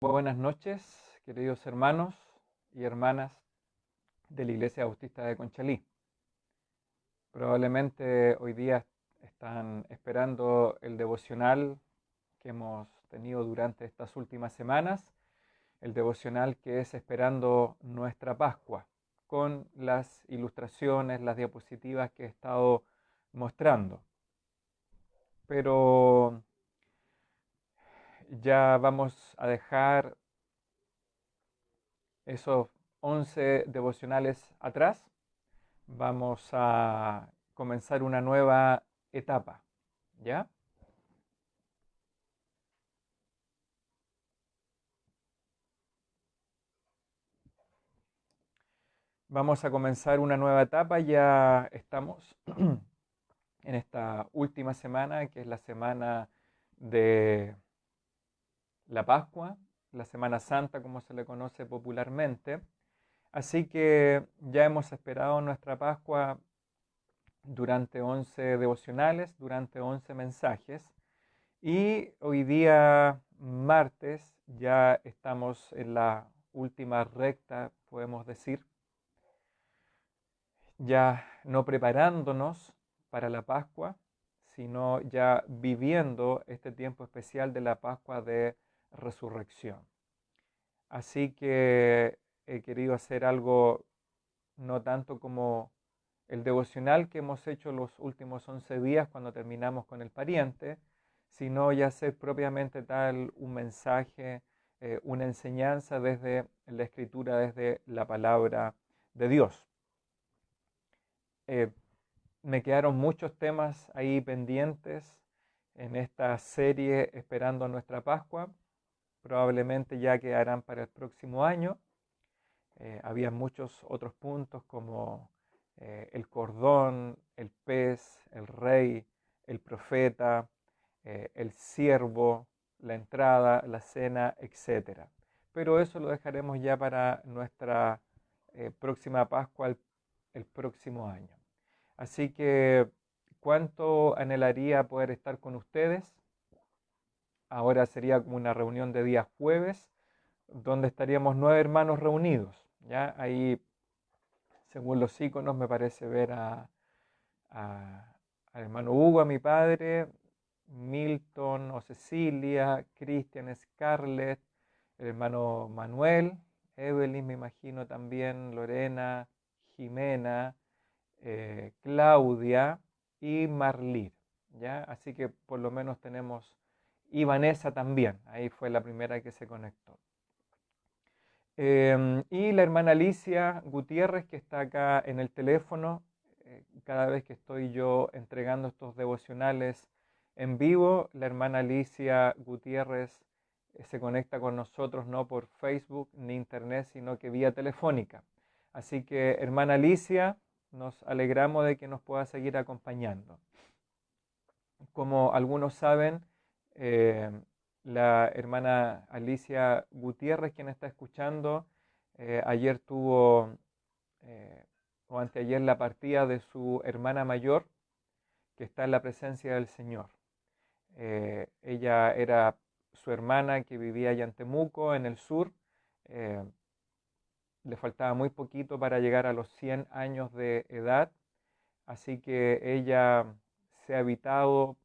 Buenas noches, queridos hermanos y hermanas de la Iglesia Bautista de Conchalí. Probablemente hoy día están esperando el devocional que hemos tenido durante estas últimas semanas, el devocional que es Esperando nuestra Pascua, con las ilustraciones, las diapositivas que he estado mostrando. Pero ya vamos a dejar esos 11 devocionales atrás. Vamos a comenzar una nueva etapa, ¿ya? Vamos a comenzar una nueva etapa, ya estamos en esta última semana, que es la semana de la Pascua, la Semana Santa, como se le conoce popularmente. Así que ya hemos esperado nuestra Pascua durante 11 devocionales, durante 11 mensajes. Y hoy día, martes, ya estamos en la última recta, podemos decir, ya no preparándonos para la Pascua, sino ya viviendo este tiempo especial de la Pascua de Resurrección. Así que he querido hacer algo no tanto como el devocional que hemos hecho los últimos 11 días cuando terminamos con el pariente, sino ya hacer propiamente tal un mensaje, una enseñanza desde la escritura, desde la palabra de Dios. Eh, Me quedaron muchos temas ahí pendientes en esta serie Esperando nuestra Pascua. Probablemente ya quedarán para el próximo año. Había muchos otros puntos como el cordón, el pez, el rey, el profeta, el siervo, la entrada, la cena, etc. Pero eso lo dejaremos ya para nuestra próxima Pascua el próximo año. Así que, ¿cuánto anhelaría poder estar con ustedes? Ahora sería como una reunión de día jueves, donde estaríamos 9 hermanos reunidos. ¿Ya? Ahí, según los iconos, me parece ver al hermano Hugo, a mi padre, Milton o Cecilia, Cristian, Scarlett, el hermano Manuel, Evelyn, me imagino también, Lorena, Jimena, Claudia y Marlir, ¿ya? Así que por lo menos tenemos, y Vanessa también, ahí fue la primera que se conectó. Y la hermana Alicia Gutiérrez, que está acá en el teléfono, cada vez que estoy yo entregando estos devocionales en vivo, la hermana Alicia Gutiérrez se conecta con nosotros no por Facebook ni internet, sino que vía telefónica. Así que, hermana Alicia, nos alegramos de que nos pueda seguir acompañando. Como algunos saben, eh, la hermana Alicia Gutiérrez, quien está escuchando, ayer tuvo, o anteayer, la partida de su hermana mayor, que está en la presencia del Señor. Ella era su hermana que vivía allá en Temuco, en el sur. eh, Le faltaba muy poquito para llegar a los 100 años de edad, así que ella se ha evitado,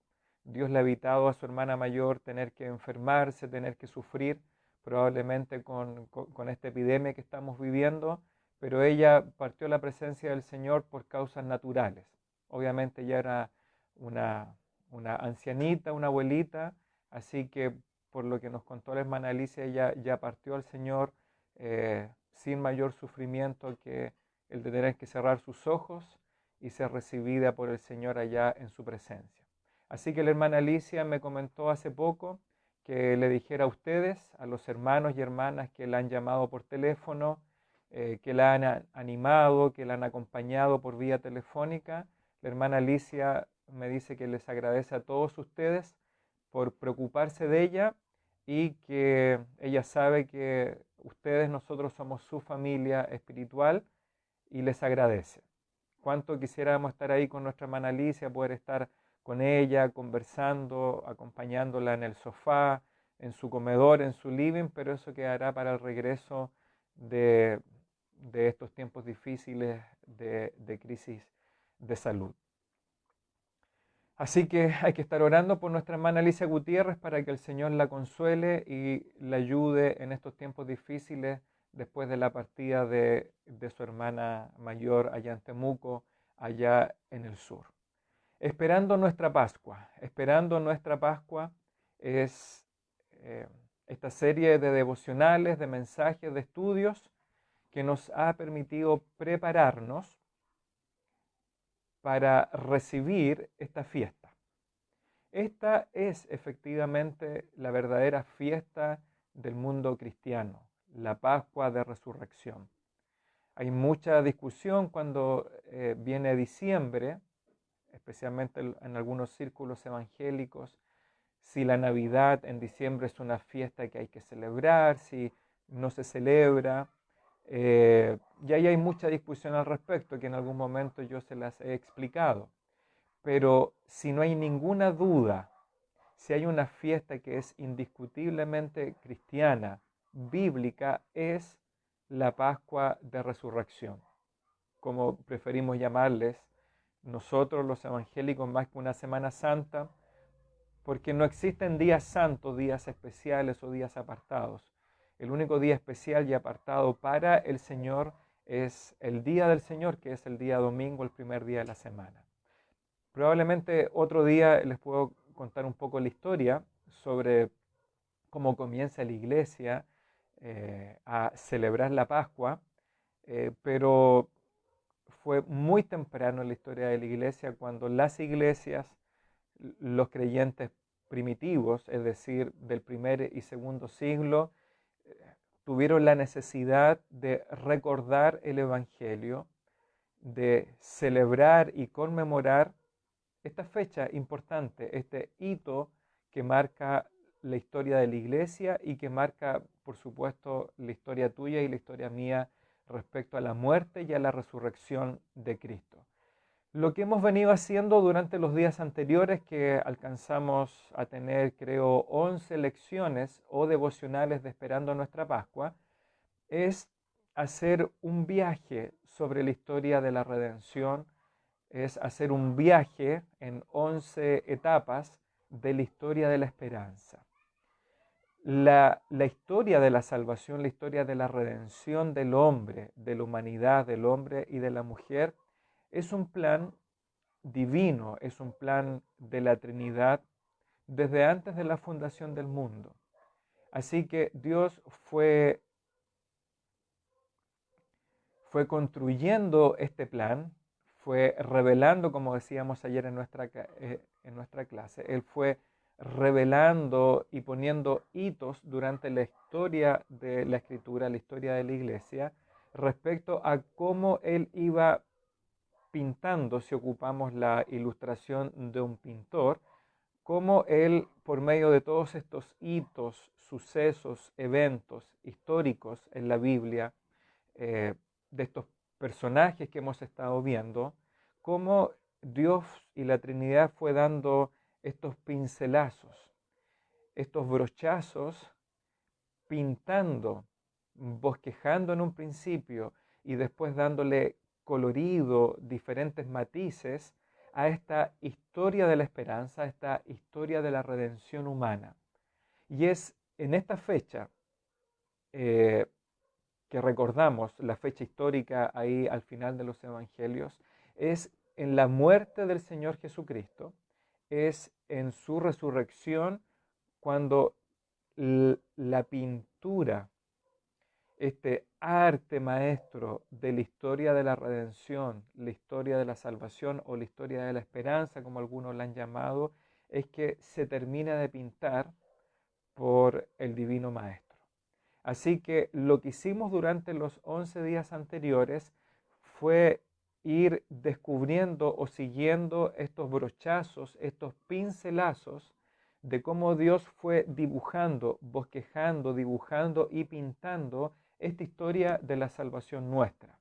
Dios le ha evitado a su hermana mayor tener que enfermarse, tener que sufrir, probablemente con esta epidemia que estamos viviendo, pero ella partió a la presencia del Señor por causas naturales. Obviamente ya era una, una ancianita, una abuelita, así que por lo que nos contó la hermana Alicia, ella ya partió al Señor sin mayor sufrimiento que el de tener que cerrar sus ojos y ser recibida por el Señor allá en su presencia. Así que la hermana Alicia me comentó hace poco que le dijera a ustedes, a los hermanos y hermanas que la han llamado por teléfono, que la han animado, que la han acompañado por vía telefónica. La hermana Alicia me dice que les agradece a todos ustedes por preocuparse de ella y que ella sabe que ustedes, nosotros somos su familia espiritual y les agradece. Cuánto quisiéramos estar ahí con nuestra hermana Alicia, poder estar con ella, conversando, acompañándola en el sofá, en su comedor, en su living, pero eso quedará para el regreso de estos tiempos difíciles de crisis de salud. Así que hay que estar orando por nuestra hermana Alicia Gutiérrez para que el Señor la consuele y la ayude en estos tiempos difíciles después de la partida de su hermana mayor allá en Temuco, allá en el sur. Esperando nuestra Pascua es esta serie de devocionales, de mensajes, de estudios que nos ha permitido prepararnos para recibir esta fiesta. Esta es efectivamente la verdadera fiesta del mundo cristiano, la Pascua de Resurrección. Hay mucha discusión cuando viene diciembre, especialmente en algunos círculos evangélicos, si la Navidad en diciembre es una fiesta que hay que celebrar, si no se celebra. Y ahí hay mucha discusión al respecto, que en algún momento yo se las he explicado. Pero si no hay ninguna duda, si hay una fiesta que es indiscutiblemente cristiana, bíblica, es la Pascua de Resurrección, como preferimos llamarles nosotros los evangélicos, más que una Semana Santa, porque no existen días santos, días especiales o días apartados. El único día especial y apartado para el Señor es el día del Señor, que es el día domingo, el primer día de la semana. Probablemente otro día les puedo contar un poco la historia sobre cómo comienza la iglesia a celebrar la Pascua, pero fue muy temprano en la historia de la iglesia cuando las iglesias, los creyentes primitivos, es decir, del primer y segundo siglo, tuvieron la necesidad de recordar el Evangelio, de celebrar y conmemorar esta fecha importante, este hito que marca la historia de la iglesia y que marca, por supuesto, la historia tuya y la historia mía respecto a la muerte y a la resurrección de Cristo. Lo que hemos venido haciendo durante los días anteriores, que alcanzamos a tener, creo, 11 lecciones o devocionales de Esperando Nuestra Pascua, es hacer un viaje sobre la historia de la redención, es hacer un viaje en 11 etapas de la historia de la esperanza. La historia de la salvación, la historia de la redención del hombre, de la humanidad, del hombre y de la mujer, es un plan divino, es un plan de la Trinidad desde antes de la fundación del mundo. Así que Dios fue construyendo este plan, fue revelando, como decíamos ayer en nuestra clase, Él fue revelando y poniendo hitos durante la historia de la Escritura, la historia de la Iglesia, respecto a cómo Él iba pintando, si ocupamos la ilustración de un pintor, cómo Él, por medio de todos estos hitos, sucesos, eventos históricos en la Biblia, de estos personajes que hemos estado viendo, cómo Dios y la Trinidad fue dando estos pincelazos, estos brochazos, pintando, bosquejando en un principio y después dándole colorido, diferentes matices a esta historia de la esperanza, a esta historia de la redención humana. Y es en esta fecha que recordamos, la fecha histórica ahí al final de los evangelios, es en la muerte del Señor Jesucristo, es en su resurrección cuando la pintura, este arte maestro de la historia de la redención, la historia de la salvación o la historia de la esperanza, como algunos la han llamado, es que se termina de pintar por el Divino Maestro. Así que lo que hicimos durante los 11 días anteriores fue ir descubriendo o siguiendo estos brochazos, estos pincelazos de cómo Dios fue dibujando, bosquejando, dibujando y pintando esta historia de la salvación nuestra.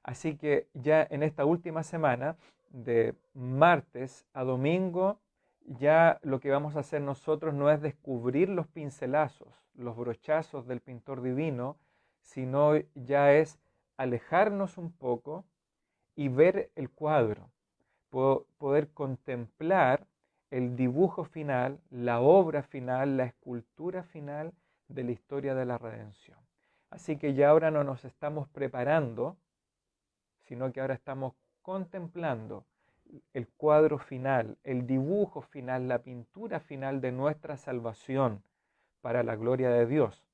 Así que ya en esta última semana, de martes a domingo, ya lo que vamos a hacer nosotros no es descubrir los pincelazos, los brochazos del pintor divino, sino ya es alejarnos un poco y ver el cuadro, poder contemplar el dibujo final, la obra final, la escultura final de la historia de la redención. Así que ya ahora no nos estamos preparando, sino que ahora estamos contemplando el cuadro final, el dibujo final, la pintura final de nuestra salvación para la gloria de Dios.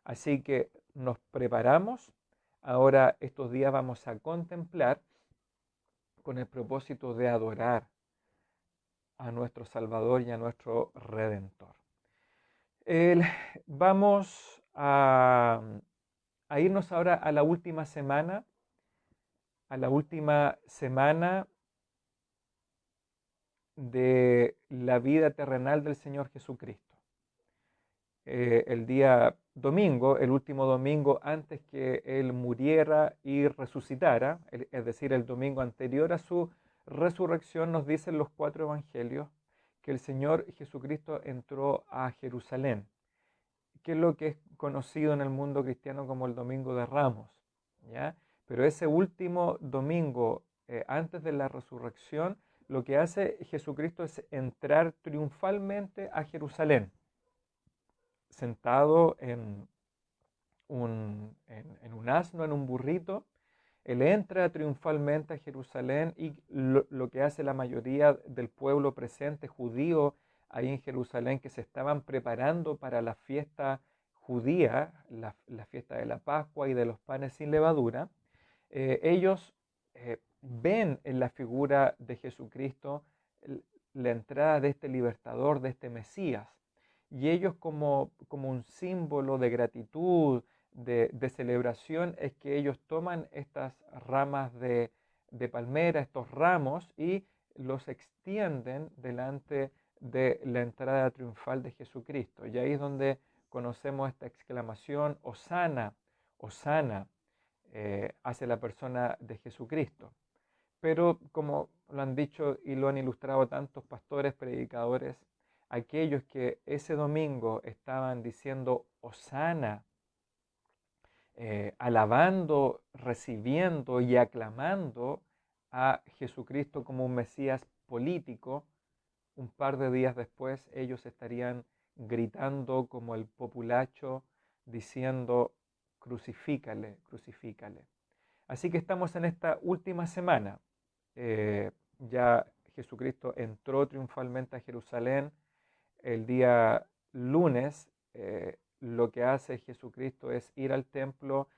Así que nos preparamos, ahora estos días vamos a contemplar con el propósito de adorar a nuestro Salvador y a nuestro Redentor. Vamos a irnos ahora a la última semana, de la vida terrenal del Señor Jesucristo. El día domingo, el último domingo antes que Él muriera y resucitara, es decir, el domingo anterior a su resurrección, nos dicen los 4 evangelios que el Señor Jesucristo entró a Jerusalén, que es lo que es conocido en el mundo cristiano como el Domingo de Ramos, ¿ya? Pero ese último domingo antes de la resurrección, lo que hace Jesucristo es entrar triunfalmente a Jerusalén, sentado en un asno, en un burrito. Él entra triunfalmente a Jerusalén y lo que hace la mayoría del pueblo presente judío ahí en Jerusalén, que se estaban preparando para la fiesta judía, la fiesta de la Pascua y de los panes sin levadura, ellos ven en la figura de Jesucristo la entrada de este libertador, de este Mesías. Y ellos como un símbolo de gratitud, de celebración, es que ellos toman estas ramas de palmera, estos ramos, y los extienden delante de la entrada triunfal de Jesucristo. Y ahí es donde conocemos esta exclamación, Hosana, Hosana, hacia la persona de Jesucristo. Pero como lo han dicho y lo han ilustrado tantos pastores, predicadores, aquellos que ese domingo estaban diciendo Hosana, alabando, recibiendo y aclamando a Jesucristo como un Mesías político, un par de días después ellos estarían gritando como el populacho, diciendo crucifícale, crucifícale. Así que estamos en esta última semana. Ya Jesucristo entró triunfalmente a Jerusalén. El día lunes lo que hace Jesucristo es ir al templo,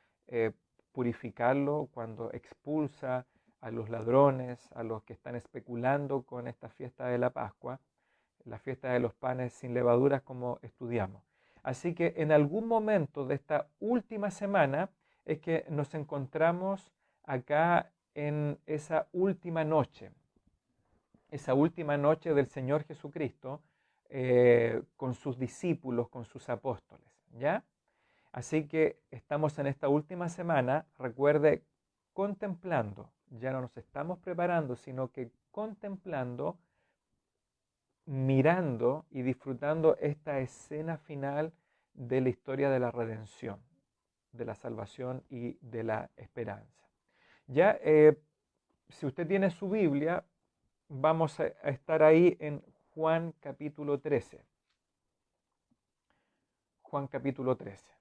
purificarlo cuando expulsa a los ladrones, a los que están especulando con esta fiesta de la Pascua, la fiesta de los panes sin levaduras, como estudiamos. Así que en algún momento de esta última semana es que nos encontramos acá en esa última noche del Señor Jesucristo, con sus discípulos, con sus apóstoles, ¿ya? Así que estamos en esta última semana, recuerde, contemplando, ya no nos estamos preparando, sino que contemplando, mirando y disfrutando esta escena final de la historia de la redención, de la salvación y de la esperanza. Ya, si usted tiene su Biblia, vamos a estar ahí en Juan capítulo 13. Juan capítulo 13.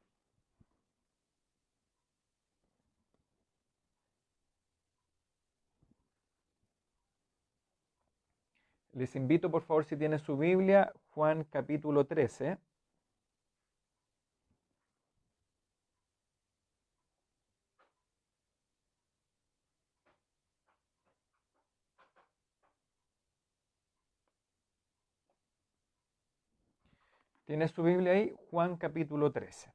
Les invito, por favor, si tienen su Biblia, Juan capítulo 13. ¿Tiene su Biblia ahí? Juan capítulo 13.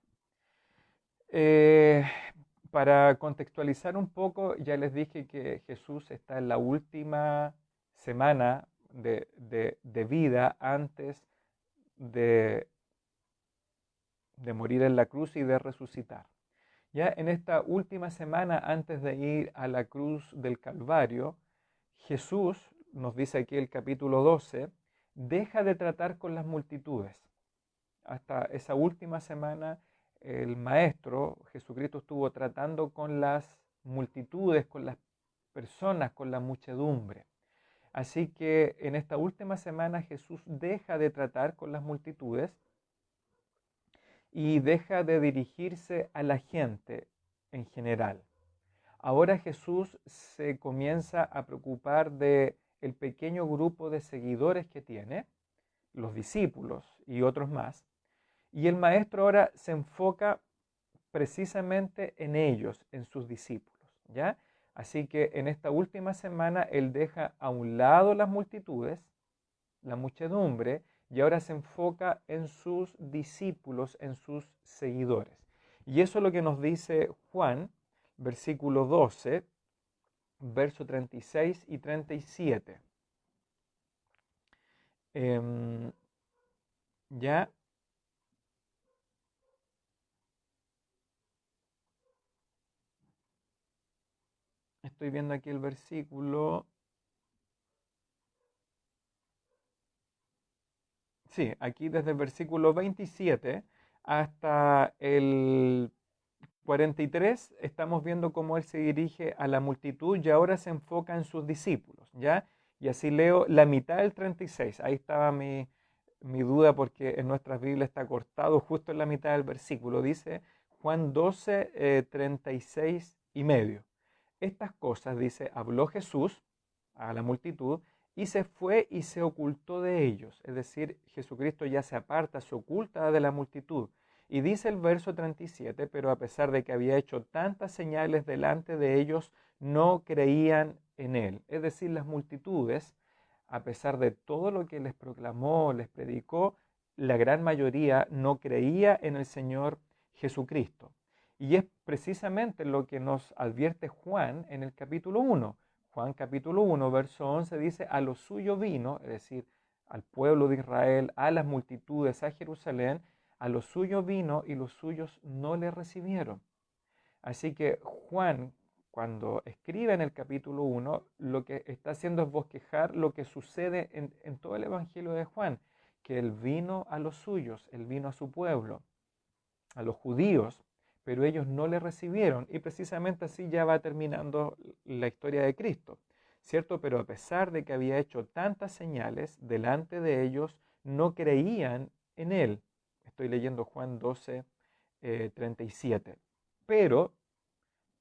Para contextualizar un poco, ya les dije que Jesús está en la última semana de vida antes de morir en la cruz y de resucitar. Ya en esta última semana antes de ir a la cruz del Calvario, Jesús, nos dice aquí el capítulo 12, deja de tratar con las multitudes. Hasta esa última semana el Maestro Jesucristo estuvo tratando con las multitudes, con las personas, con la muchedumbre. Así que en esta última semana Jesús deja de tratar con las multitudes y deja de dirigirse a la gente en general. Ahora Jesús se comienza a preocupar de el pequeño grupo de seguidores que tiene, los discípulos y otros más, y el maestro ahora se enfoca precisamente en ellos, en sus discípulos, ¿ya? Así que en esta última semana él deja a un lado las multitudes, la muchedumbre, y ahora se enfoca en sus discípulos, en sus seguidores. Y eso es lo que nos dice Juan, versículo 12, verso 36 y 37. Ya estoy viendo aquí el versículo. Sí, aquí desde el versículo 27 hasta el 43 estamos viendo cómo él se dirige a la multitud y ahora se enfoca en sus discípulos, ¿ya? Y así leo la mitad del 36. Ahí estaba mi duda porque en nuestras Biblias está cortado justo en la mitad del versículo. Dice Juan 12, 36 y medio. Estas cosas, dice, habló Jesús a la multitud y se fue y se ocultó de ellos. Es decir, Jesucristo ya se aparta, se oculta de la multitud. Y dice el verso 37, pero a pesar de que había hecho tantas señales delante de ellos, no creían en él. Es decir, las multitudes, a pesar de todo lo que les proclamó, les predicó, la gran mayoría no creía en el Señor Jesucristo. Y es precisamente lo que nos advierte Juan en el capítulo 1. Juan capítulo 1, verso 11 dice, a lo suyo vino, es decir, al pueblo de Israel, a las multitudes, a Jerusalén, a lo suyo vino y los suyos no le recibieron. Así que Juan, cuando escribe en el capítulo 1, lo que está haciendo es bosquejar lo que sucede en todo el Evangelio de Juan, que él vino a los suyos, él vino a su pueblo, a los judíos, pero ellos no le recibieron. Y precisamente así ya va terminando la historia de Cristo, ¿cierto? Pero a pesar de que había hecho tantas señales delante de ellos, no creían en él. Estoy leyendo Juan 12, 37. Pero,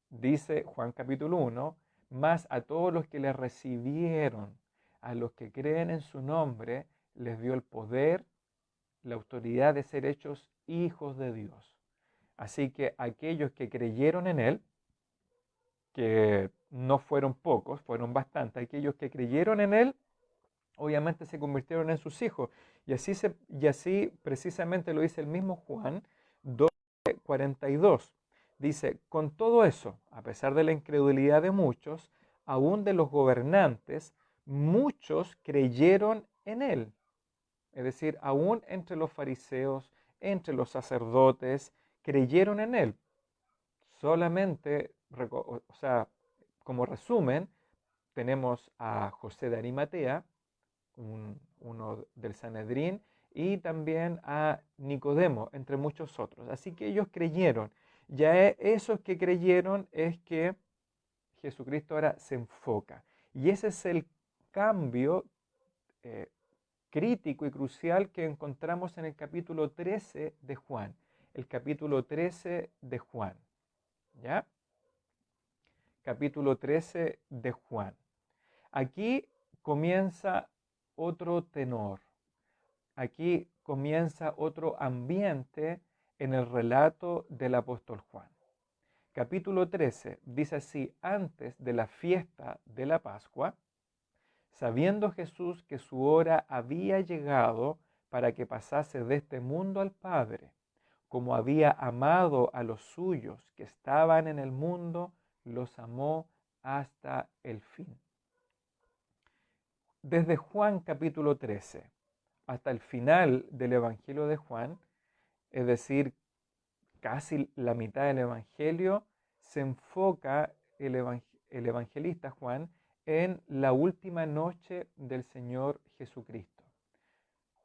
dice Juan capítulo 1, más a todos los que le recibieron, a los que creen en su nombre, les dio el poder, la autoridad de ser hechos hijos de Dios. Así que aquellos que creyeron en él, que no fueron pocos, fueron bastantes, aquellos que creyeron en él, obviamente se convirtieron en sus hijos. Y así precisamente lo dice el mismo Juan 2:42. Dice, con todo eso, a pesar de la incredulidad de muchos, aún de los gobernantes, muchos creyeron en él. Es decir, aún entre los fariseos, entre los sacerdotes, creyeron en él. Solamente, o sea, como resumen, tenemos a José de Arimatea, uno del Sanedrín, y también a Nicodemo, entre muchos otros. Así que ellos creyeron. Ya esos que creyeron es que Jesucristo ahora se enfoca. Y ese es el cambio crítico y crucial que encontramos en el capítulo 13 de Juan. El capítulo 13 de Juan. ¿Ya? Capítulo 13 de Juan. Aquí comienza otro tenor. Aquí comienza otro ambiente en el relato del apóstol Juan. Capítulo 13 dice así, antes de la fiesta de la Pascua, sabiendo Jesús que su hora había llegado para que pasase de este mundo al Padre, como había amado a los suyos que estaban en el mundo, los amó hasta el fin. Desde Juan capítulo 13 hasta el final del Evangelio de Juan, es decir, casi la mitad del Evangelio, se enfoca el evangelista Juan en la última noche del Señor Jesucristo.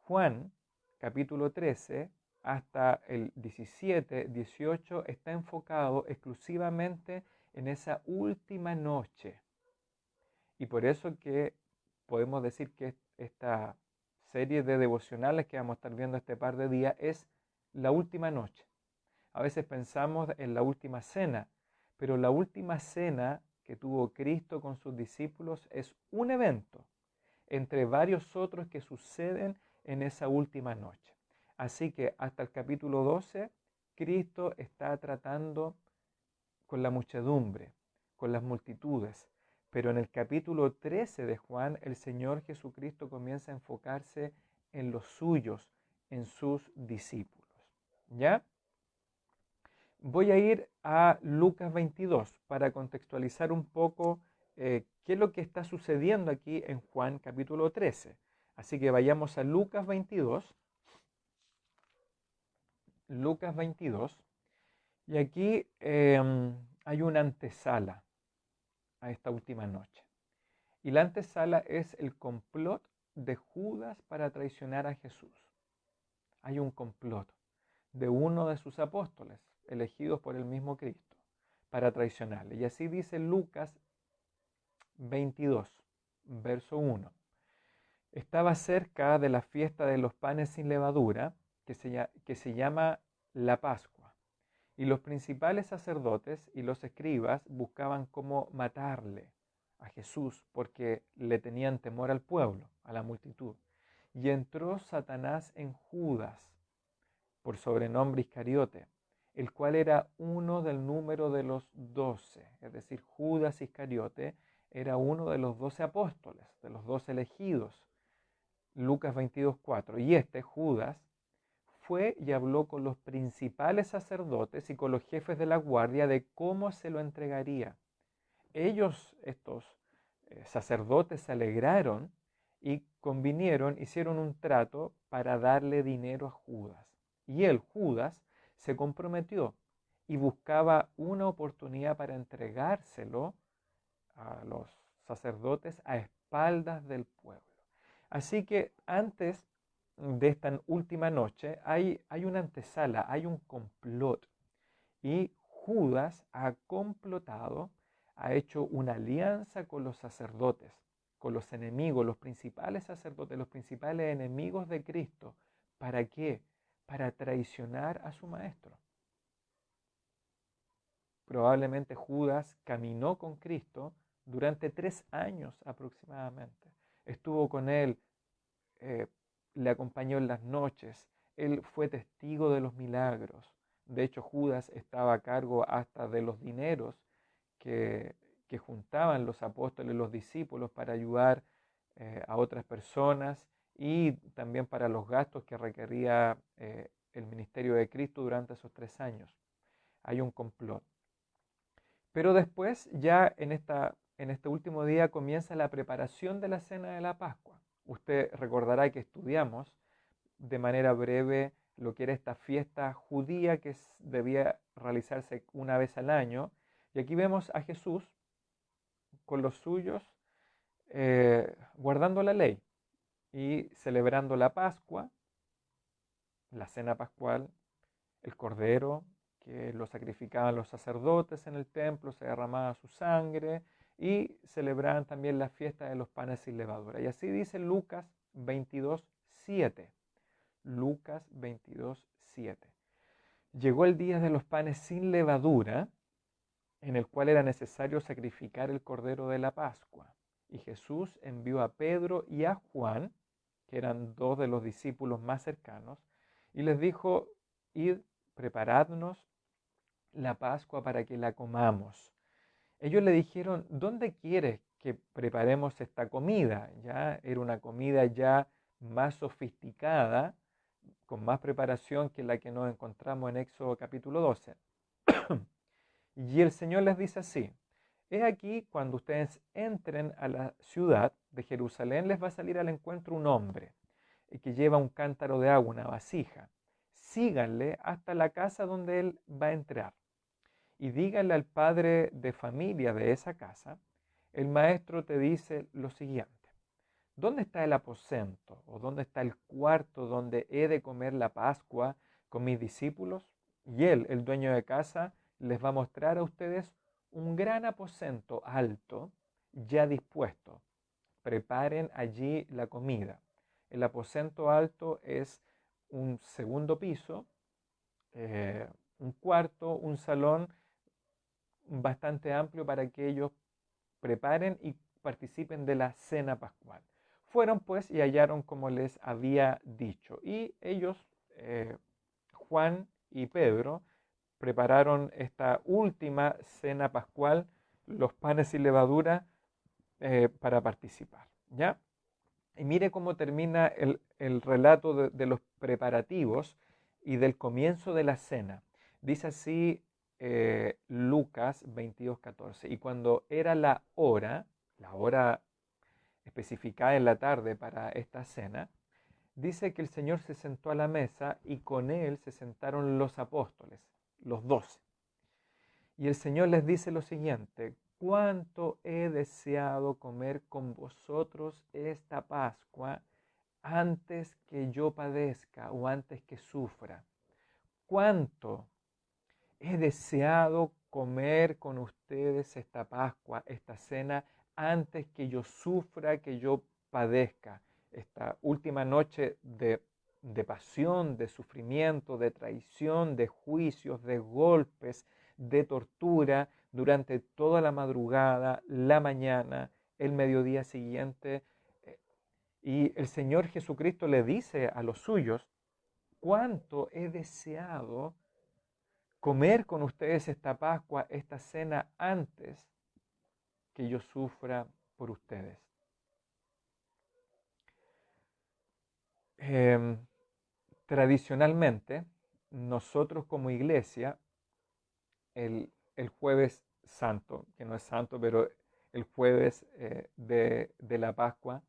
Juan, capítulo 13, hasta el 17, 18, está enfocado exclusivamente en esa última noche. Y por eso que podemos decir que esta serie de devocionales que vamos a estar viendo este par de días es la última noche. A veces pensamos en la última cena, pero la última cena que tuvo Cristo con sus discípulos es un evento entre varios otros que suceden en esa última noche. Así que hasta el capítulo 12, Cristo está tratando con la muchedumbre, con las multitudes. Pero en el capítulo 13 de Juan, el Señor Jesucristo comienza a enfocarse en los suyos, en sus discípulos. ¿Ya? Voy a ir a Lucas 22 para contextualizar un poco qué es lo que está sucediendo aquí en Juan capítulo 13. Así que vayamos a Lucas 22. Lucas 22. Y aquí hay una antesala a esta última noche. Y la antesala es el complot de Judas para traicionar a Jesús. Hay un complot de uno de sus apóstoles, elegidos por el mismo Cristo, para traicionarle. Y así dice Lucas 22, verso 1. Estaba cerca de la fiesta de los panes sin levadura, que se llama la Pascua. Y los principales sacerdotes y los escribas buscaban cómo matarle a Jesús porque le tenían temor al pueblo, a la multitud. Y entró Satanás en Judas, por sobrenombre Iscariote, el cual era uno del número de los 12. Es decir, Judas Iscariote era uno de los 12 apóstoles, de los 12 elegidos. Lucas 22:4. Y Judas, fue y habló con los principales sacerdotes y con los jefes de la guardia de cómo se lo entregaría. Ellos, estos sacerdotes, se alegraron y convinieron, hicieron un trato para darle dinero a Judas. Y él, Judas, se comprometió y buscaba una oportunidad para entregárselo a los sacerdotes a espaldas del pueblo. Así que antes de esta última noche hay una antesala, hay un complot. Y Judas ha complotado, ha hecho una alianza con los sacerdotes, con los enemigos, los principales sacerdotes, los principales enemigos de Cristo. ¿Para qué? Para traicionar a su maestro. Probablemente Judas caminó con Cristo durante 3 años aproximadamente. Estuvo con él, le acompañó en las noches, él fue testigo de los milagros. De hecho, Judas estaba a cargo hasta de los dineros que juntaban los apóstoles, los discípulos, para ayudar a otras personas y también para los gastos que requería el ministerio de Cristo durante esos 3 años. Hay un complot. Pero después, ya en este último día, comienza la preparación de la cena de la Pascua. Usted recordará que estudiamos de manera breve lo que era esta fiesta judía que debía realizarse una vez al año. Y aquí vemos a Jesús con los suyos guardando la ley y celebrando la Pascua, la cena pascual, el cordero que lo sacrificaban los sacerdotes en el templo, se derramaba su sangre y celebraban también la fiesta de los panes sin levadura. Y así dice Lucas 22:7. Lucas 22:7. Llegó el día de los panes sin levadura, en el cual era necesario sacrificar el cordero de la Pascua. Y Jesús envió a Pedro y a Juan, que eran 2 de los discípulos más cercanos, y les dijo: id, preparadnos la Pascua para que la comamos. Ellos le dijeron: ¿dónde quieres que preparemos esta comida? Ya era una comida ya más sofisticada, con más preparación que la que nos encontramos en Éxodo capítulo 12. Y el Señor les dice así: he aquí, cuando ustedes entren a la ciudad de Jerusalén, les va a salir al encuentro un hombre que lleva un cántaro de agua, una vasija. Síganle hasta la casa donde él va a entrar y díganle al padre de familia de esa casa: el maestro te dice lo siguiente: ¿dónde está el aposento o dónde está el cuarto donde he de comer la Pascua con mis discípulos? Y él, el dueño de casa, les va a mostrar a ustedes un gran aposento alto ya dispuesto. Preparen allí la comida. El aposento alto es un segundo piso, un cuarto, un salón bastante amplio para que ellos preparen y participen de la cena pascual. Fueron pues y hallaron como les había dicho. Y ellos, Juan y Pedro, prepararon esta última cena pascual, los panes sin levadura, para participar. ¿Ya? Y mire cómo termina el relato de los preparativos y del comienzo de la cena. Dice así Lucas 22:14. Y cuando era la hora especificada en la tarde para esta cena, dice que el Señor se sentó a la mesa y con él se sentaron los apóstoles, los 12. Y el Señor les dice lo siguiente: cuánto he deseado comer con vosotros esta Pascua antes que yo padezca o antes que sufra. Cuánto he deseado comer con ustedes esta Pascua, esta cena, antes que yo sufra, que yo padezca. Esta última noche de pasión, de sufrimiento, de traición, de juicios, de golpes, de tortura durante toda la madrugada, la mañana, el mediodía siguiente. Y el Señor Jesucristo le dice a los suyos: cuánto he deseado comer con ustedes esta Pascua, esta cena, antes que yo sufra por ustedes. Eh, Tradicionalmente, nosotros como iglesia, el jueves santo, que no es santo, pero el jueves de la Pascua,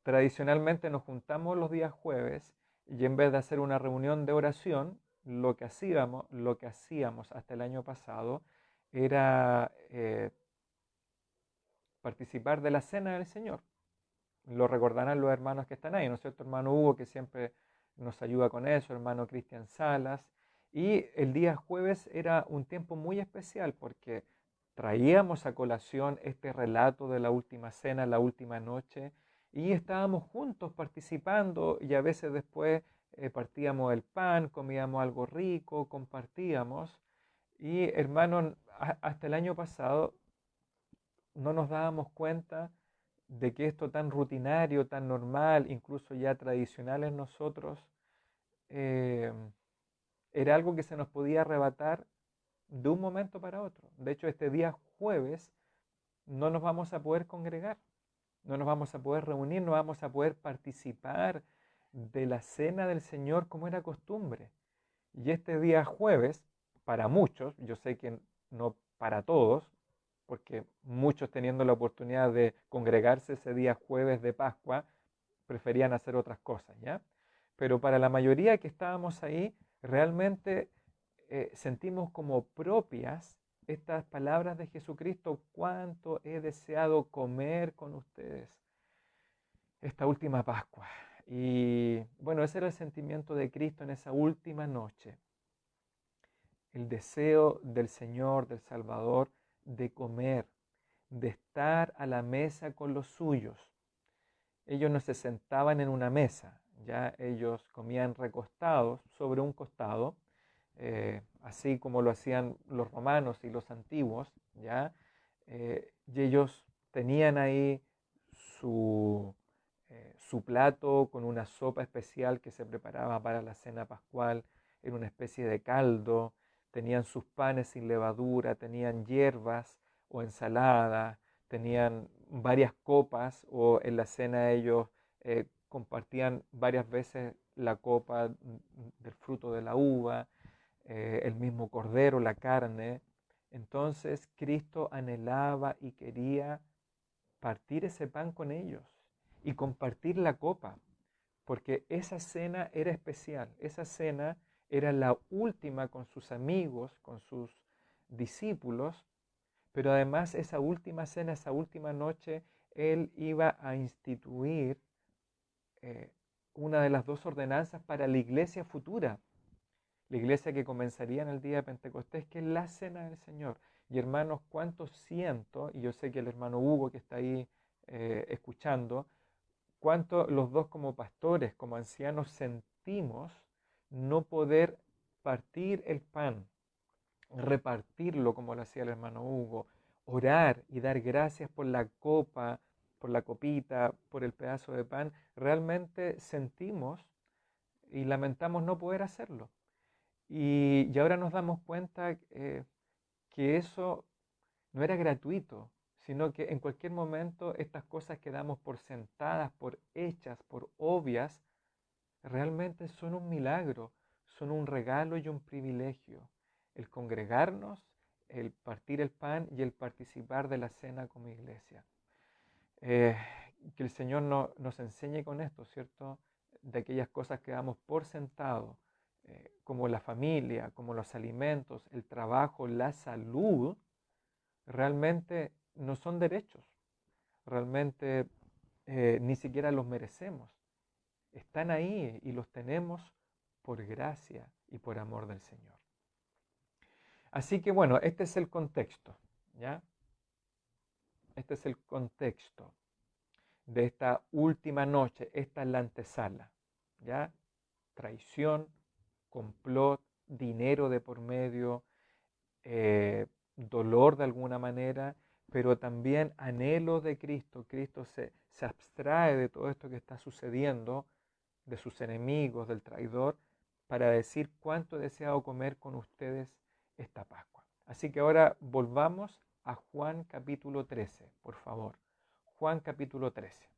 tradicionalmente nos juntamos los días jueves y en vez de hacer una reunión de oración, lo que hacíamos hasta el año pasado era participar de la cena del Señor. Lo recordarán los hermanos que están ahí, ¿no es cierto? Hermano Hugo, que siempre nos ayuda con eso, hermano Cristian Salas. Y el día jueves era un tiempo muy especial porque traíamos a colación este relato de la última cena, la última noche, y estábamos juntos participando y a veces después partíamos el pan, comíamos algo rico, compartíamos. Y hermano, hasta el año pasado no nos dábamos cuenta de que esto tan rutinario, tan normal, incluso ya tradicional en nosotros, eh, era algo que se nos podía arrebatar de un momento para otro. De hecho, este día jueves no nos vamos a poder congregar, no nos vamos a poder reunir, no vamos a poder participar de la cena del Señor como era costumbre. Y este día jueves, para muchos, yo sé que no para todos, porque muchos teniendo la oportunidad de congregarse ese día jueves de Pascua, preferían hacer otras cosas, ¿ya? Pero para la mayoría que estábamos ahí, realmente sentimos como propias estas palabras de Jesucristo: cuánto he deseado comer con ustedes esta última Pascua. Y bueno, ese era el sentimiento de Cristo en esa última noche. El deseo del Señor, del Salvador, de comer, de estar a la mesa con los suyos. Ellos no se sentaban en una mesa, ya ellos comían recostados sobre un costado, así como lo hacían los romanos y los antiguos, ya, y ellos tenían ahí su, su plato con una sopa especial que se preparaba para la cena pascual, en una especie de caldo, tenían sus panes sin levadura, tenían hierbas o ensalada, tenían varias copas, o en la cena ellos compartían varias veces la copa del fruto de la uva, el mismo cordero, la carne. Entonces Cristo anhelaba y quería partir ese pan con ellos y compartir la copa, porque esa cena era especial, esa cena era la última con sus amigos, con sus discípulos, pero además esa última cena, esa última noche Él iba a instituir una de las dos ordenanzas para la iglesia futura, la iglesia que comenzaría en el día de Pentecostés, que es la cena del Señor. Y hermanos, cuánto siento, y yo sé que el hermano Hugo que está ahí escuchando, cuánto los dos como pastores, como ancianos, sentimos no poder partir el pan, repartirlo como lo hacía el hermano Hugo, orar y dar gracias por la copa, por la copita, por el pedazo de pan. Realmente sentimos y lamentamos no poder hacerlo. Y ahora nos damos cuenta que eso no era gratuito, sino que en cualquier momento estas cosas que damos por sentadas, por hechas, por obvias, realmente son un milagro, son un regalo y un privilegio. El congregarnos, el partir el pan y el participar de la cena como iglesia. Eh, que el Señor nos enseñe con esto, ¿cierto? De aquellas cosas que damos por sentado, como la familia, como los alimentos, el trabajo, la salud, realmente no son derechos, realmente ni siquiera los merecemos. Están ahí y los tenemos por gracia y por amor del Señor. Así que bueno, este es el contexto, ¿ya? Este es el contexto de esta última noche, esta es la antesala, ¿ya? Traición, complot, dinero de por medio, dolor de alguna manera, pero también anhelo de Cristo. Cristo se abstrae de todo esto que está sucediendo, de sus enemigos, del traidor, para decir cuánto he deseado comer con ustedes esta Pascua. Así que ahora volvamos a Juan capítulo 13, por favor. Juan capítulo 13.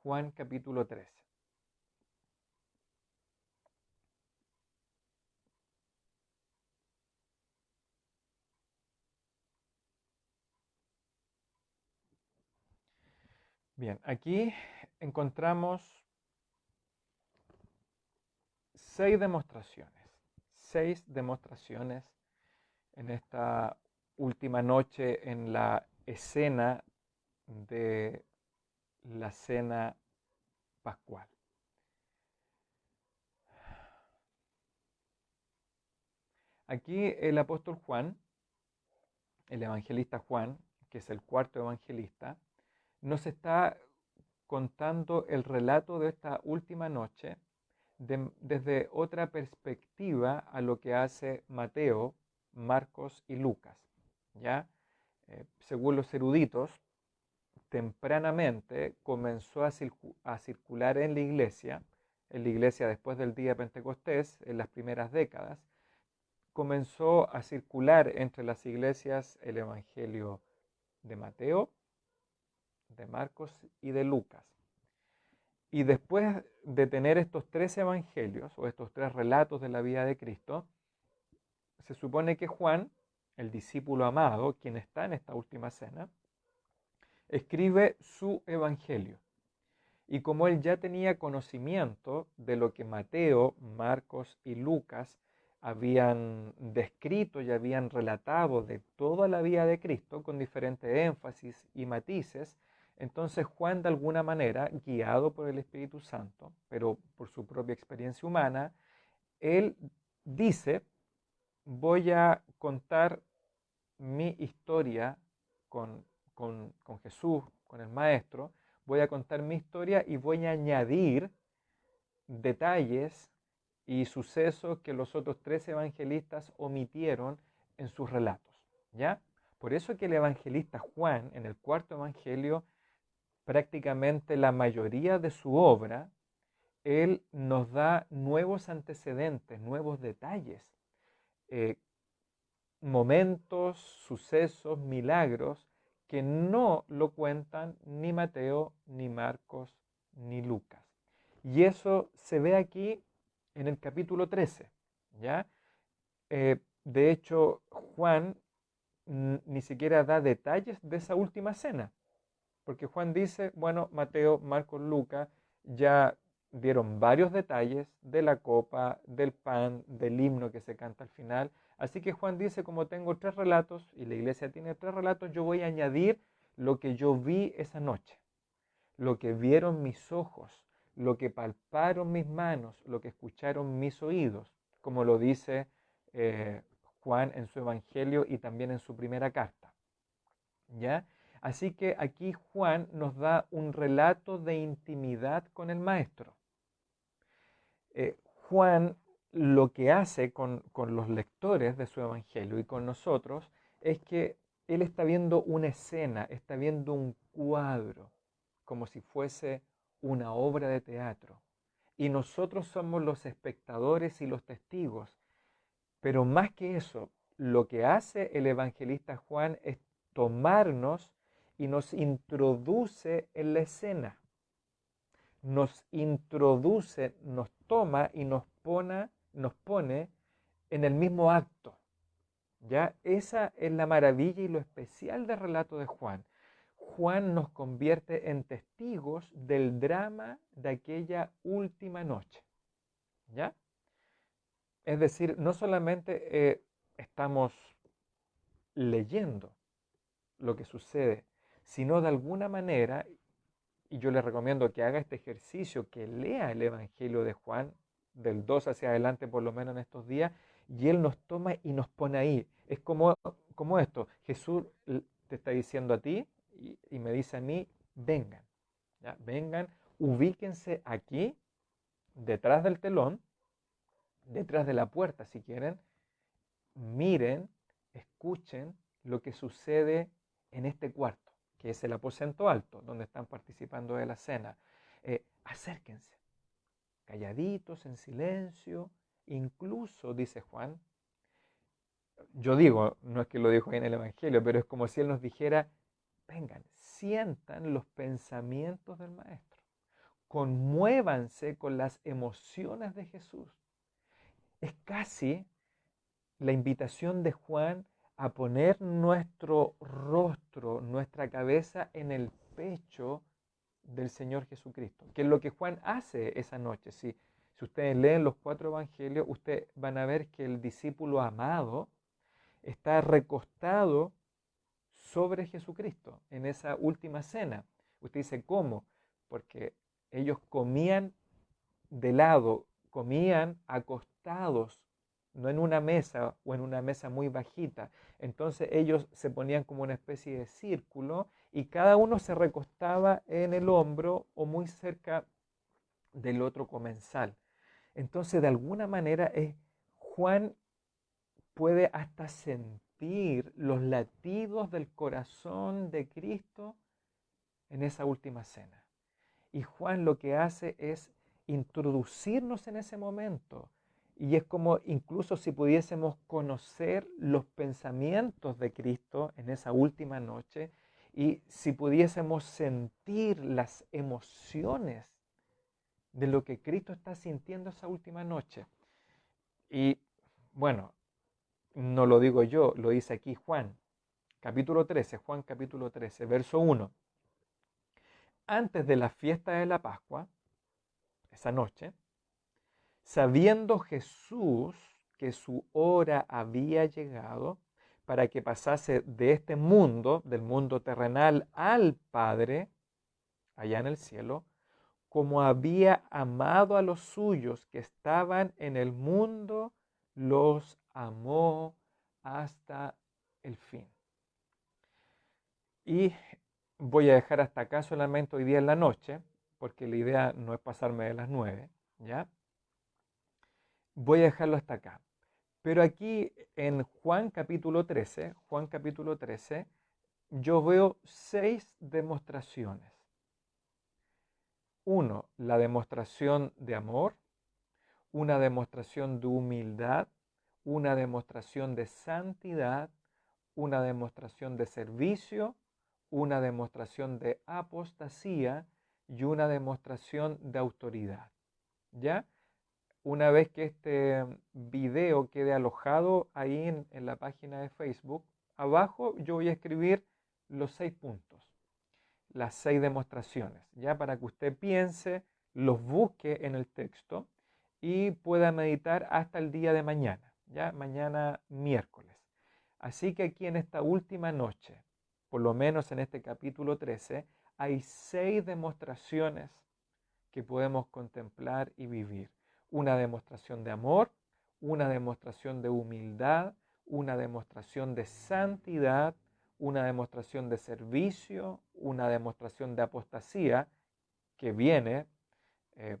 Juan capítulo 13. Bien, aquí encontramos 6 demostraciones. 6 demostraciones en esta última noche en la escena de la cena pascual. Aquí el apóstol Juan, el evangelista Juan, que es el cuarto evangelista, nos está contando el relato de esta última noche desde otra perspectiva a lo que hace Mateo, Marcos y Lucas. ¿Ya? Según los eruditos, tempranamente comenzó a circular en la iglesia después del día de Pentecostés, en las primeras décadas, comenzó a circular entre las iglesias el Evangelio de Mateo, de Marcos y de Lucas. Y después de tener estos 3 evangelios o estos 3 relatos de la vida de Cristo, se supone que Juan, el discípulo amado, quien está en esta última cena, escribe su evangelio. Y como él ya tenía conocimiento de lo que Mateo, Marcos y Lucas habían descrito y habían relatado de toda la vida de Cristo con diferente énfasis y matices, entonces Juan de alguna manera, guiado por el Espíritu Santo, pero por su propia experiencia humana, él dice, voy a contar mi historia con Jesús, con el Maestro, voy a contar mi historia y voy a añadir detalles y sucesos que los otros 3 evangelistas omitieron en sus relatos, ¿ya? Por eso que el evangelista Juan, en el cuarto evangelio, prácticamente la mayoría de su obra, él nos da nuevos antecedentes, nuevos detalles, eh, momentos, sucesos, milagros que no lo cuentan ni Mateo, ni Marcos, ni Lucas. Y eso se ve aquí en el capítulo 13, ¿ya? De hecho, Juan ni siquiera da detalles de esa última cena, porque Juan dice, bueno, Mateo, Marcos, Lucas ya dieron varios detalles de la copa, del pan, del himno que se canta al final. Así que Juan dice, como tengo 3 relatos y la iglesia tiene 3 relatos, yo voy a añadir lo que yo vi esa noche, lo que vieron mis ojos, lo que palparon mis manos, lo que escucharon mis oídos, como lo dice Juan en su Evangelio y también en su primera carta. ¿Ya? Así que aquí Juan nos da un relato de intimidad con el Maestro. Juan lo que hace con los lectores de su Evangelio y con nosotros es que él está viendo una escena, está viendo un cuadro, como si fuese una obra de teatro. Y nosotros somos los espectadores y los testigos. Pero más que eso, lo que hace el evangelista Juan es tomarnos y nos introduce en la escena. Nos introduce, nos toma y nos pone en el mismo acto. ¿Ya? Esa es la maravilla y lo especial del relato de Juan. Juan nos convierte en testigos del drama de aquella última noche. ¿Ya? Es decir, no solamente estamos leyendo lo que sucede, sino de alguna manera, y yo le recomiendo que haga este ejercicio, que lea el Evangelio de Juan, del 2 hacia adelante por lo menos en estos días, y él nos toma y nos pone ahí. Es como esto, Jesús te está diciendo a ti y me dice a mí, vengan, ¿ya? Vengan, ubíquense aquí, detrás del telón, detrás de la puerta si quieren, miren, escuchen lo que sucede en este cuarto, que es el aposento alto, donde están participando de la cena. Acérquense, calladitos, en silencio, incluso, dice Juan, yo digo, no es que lo dijo ahí en el Evangelio, pero es como si él nos dijera, vengan, sientan los pensamientos del Maestro, conmuévanse con las emociones de Jesús. Es casi la invitación de Juan a poner nuestro rostro, nuestra cabeza en el pecho del Señor Jesucristo, que es lo que Juan hace esa noche. Si ustedes leen los 4 evangelios, ustedes van a ver que el discípulo amado está recostado sobre Jesucristo en esa última cena. Usted dice, ¿cómo? Porque ellos comían de lado, comían acostados, no en una mesa o en una mesa muy bajita. Entonces ellos se ponían como una especie de círculo y cada uno se recostaba en el hombro o muy cerca del otro comensal. Entonces de alguna manera Juan puede hasta sentir los latidos del corazón de Cristo en esa última cena. Y Juan lo que hace es introducirnos en ese momento. Y es como incluso si pudiésemos conocer los pensamientos de Cristo en esa última noche y si pudiésemos sentir las emociones de lo que Cristo está sintiendo esa última noche. Y bueno, no lo digo yo, lo dice aquí Juan, capítulo 13, Juan capítulo 13, verso 1. Antes de la fiesta de la Pascua, esa noche, sabiendo Jesús que su hora había llegado para que pasase de este mundo, del mundo terrenal, al Padre, allá en el cielo, como había amado a los suyos que estaban en el mundo, los amó hasta el fin. Y voy a dejar hasta acá solamente hoy día en la noche, porque la idea no es pasarme de las 9, ¿ya? Voy a dejarlo hasta acá. Pero aquí en Juan capítulo 13, yo veo 6 demostraciones. Uno, la demostración de amor, una demostración de humildad, una demostración de santidad, una demostración de servicio, una demostración de apostasía y una demostración de autoridad. ¿Ya? Una vez que este video quede alojado ahí en la página de Facebook, abajo yo voy a escribir los 6 puntos, las 6 demostraciones, ya para que usted piense los busque en el texto y pueda meditar hasta el día de mañana, ya mañana miércoles. Así que aquí en esta última noche, por lo menos en este capítulo 13, hay 6 demostraciones que podemos contemplar y vivir. Una demostración de amor, una demostración de humildad, una demostración de santidad, una demostración de servicio, una demostración de apostasía que viene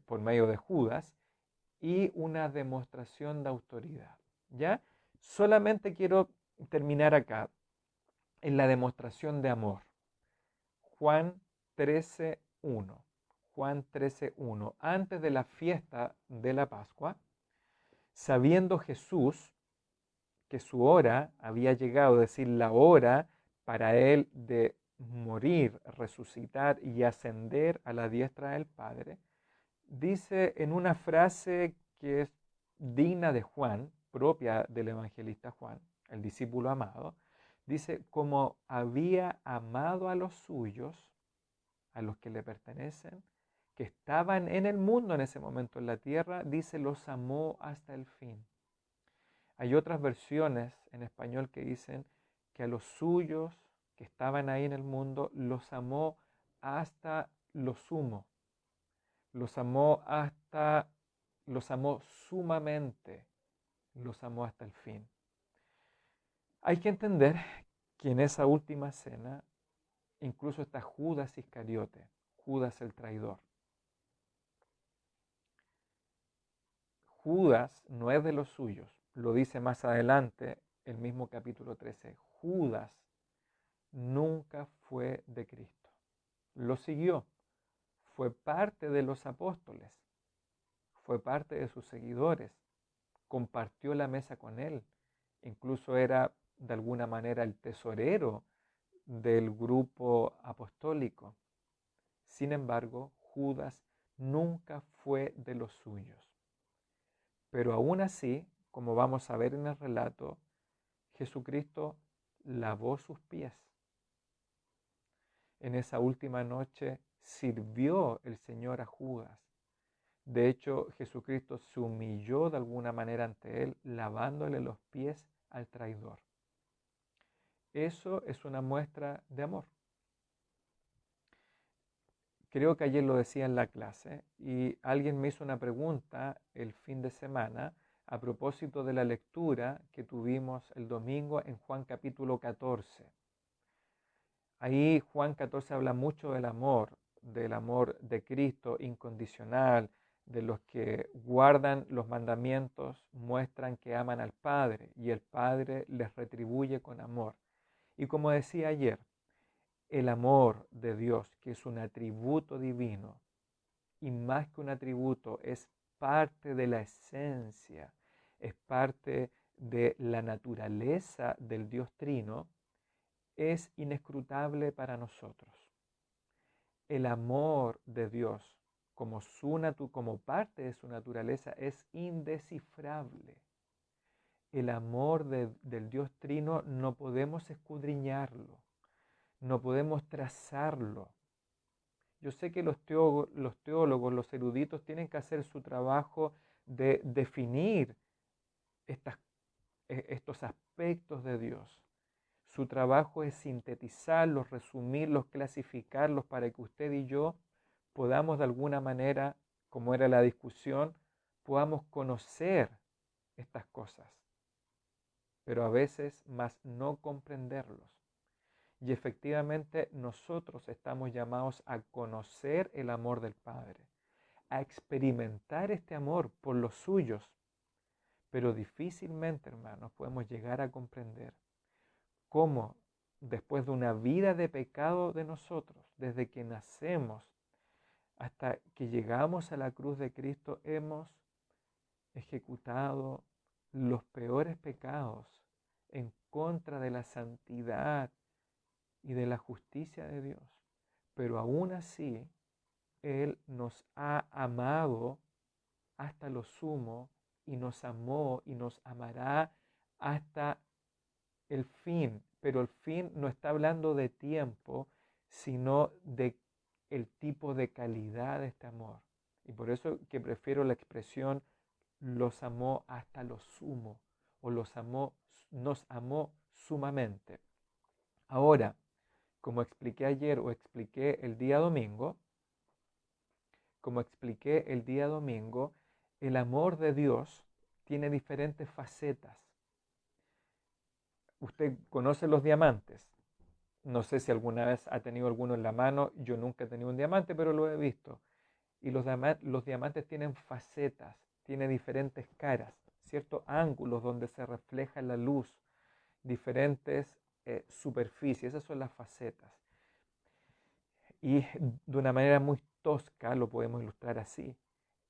por medio de Judas y una demostración de autoridad. ¿Ya? Solamente quiero terminar acá en la demostración de amor. Juan 13:1. Juan 13:1. Antes de la fiesta de la Pascua, sabiendo Jesús que su hora había llegado, es decir, la hora para él de morir, resucitar y ascender a la diestra del Padre, dice en una frase que es digna de Juan, propia del evangelista Juan, el discípulo amado, dice, como había amado a los suyos, a los que le pertenecen, que estaban en el mundo en ese momento en la tierra, dice, los amó hasta el fin. Hay otras versiones en español que dicen que a los suyos que estaban ahí en el mundo los amó hasta lo sumo, los amó sumamente, los amó hasta el fin. Hay que entender que en esa última cena incluso está Judas Iscariote, Judas el traidor. Judas no es de los suyos, lo dice más adelante el mismo capítulo 13. Judas nunca fue de Cristo. Lo siguió, fue parte de los apóstoles, fue parte de sus seguidores, compartió la mesa con él, incluso era de alguna manera el tesorero del grupo apostólico. Sin embargo, Judas nunca fue de los suyos. Pero aún así, como vamos a ver en el relato, Jesucristo lavó sus pies. En esa última noche sirvió el Señor a Judas. De hecho, Jesucristo se humilló de alguna manera ante él, lavándole los pies al traidor. Eso es una muestra de amor. Creo que ayer lo decía en la clase y alguien me hizo una pregunta el fin de semana a propósito de la lectura que tuvimos el domingo en Juan capítulo 14. Ahí Juan 14 habla mucho del amor de Cristo incondicional, de los que guardan los mandamientos, muestran que aman al Padre y el Padre les retribuye con amor. Y como decía ayer, el amor de Dios, que es un atributo divino, y más que un atributo, es parte de la esencia, es parte de la naturaleza del Dios Trino, es inescrutable para nosotros. El amor de Dios como parte de su naturaleza es indescifrable. El amor del Dios Trino no podemos escudriñarlo, no podemos trazarlo. Yo sé que los teólogos, los eruditos tienen que hacer su trabajo de definir estos aspectos de Dios. Su trabajo es sintetizarlos, resumirlos, clasificarlos para que usted y yo podamos de alguna manera, como era la discusión, podamos conocer estas cosas, pero a veces más no comprenderlos. Y efectivamente nosotros estamos llamados a conocer el amor del Padre, a experimentar este amor por los suyos, pero difícilmente, hermanos, podemos llegar a comprender cómo después de una vida de pecado de nosotros, desde que nacemos hasta que llegamos a la cruz de Cristo, hemos ejecutado los peores pecados en contra de la santidad y de la justicia de Dios. Pero aún así, Él nos ha amado hasta lo sumo y nos amó y nos amará hasta el fin. Pero el fin no está hablando de tiempo, sino de el tipo de calidad de este amor. Y por eso que prefiero la expresión los amó hasta lo sumo o nos amó sumamente. Ahora, como expliqué ayer o expliqué el día domingo, el amor de Dios tiene diferentes facetas. Usted conoce los diamantes. No sé si alguna vez ha tenido alguno en la mano. Yo nunca he tenido un diamante, pero lo he visto. Y los diamantes tienen facetas, tienen diferentes caras, ciertos ángulos donde se refleja la luz, diferentes superficies. Esas son las facetas. Y de una manera muy tosca lo podemos ilustrar así.